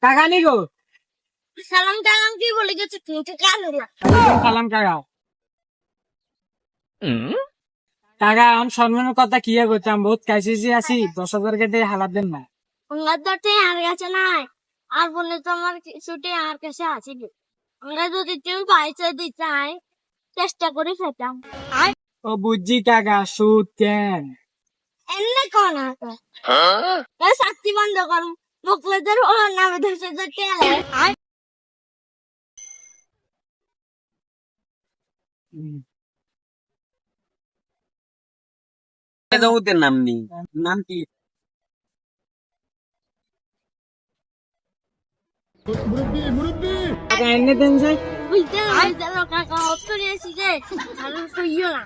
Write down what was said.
কাকা নি গো সালাম টালাম কি বলে গেছে তুই তো কালো না সালাম কাকা কাকা আমি সম্মানের কথা কি করতাম বহুত কাইসি আছি 10,000 কেটে হালাত দেন না আমার তো আর কাছে নাই আর বলে তো আমার ছুটি আর কাছে আছে কি আমরা যদি তুমি পয়সা দিতে চাই চেষ্টা করে খেতাম ও বুঝছি কাকা সুদ কেন এমনি কোন আছে শাস্তি বন্ধ করুন মুখলেদের ওর নামে 10,000 টাকা জগতের নাম নেই নাম কি কাকা এনে দেন যে বুঝতে কাকা অত করে এসে যে আর সইও না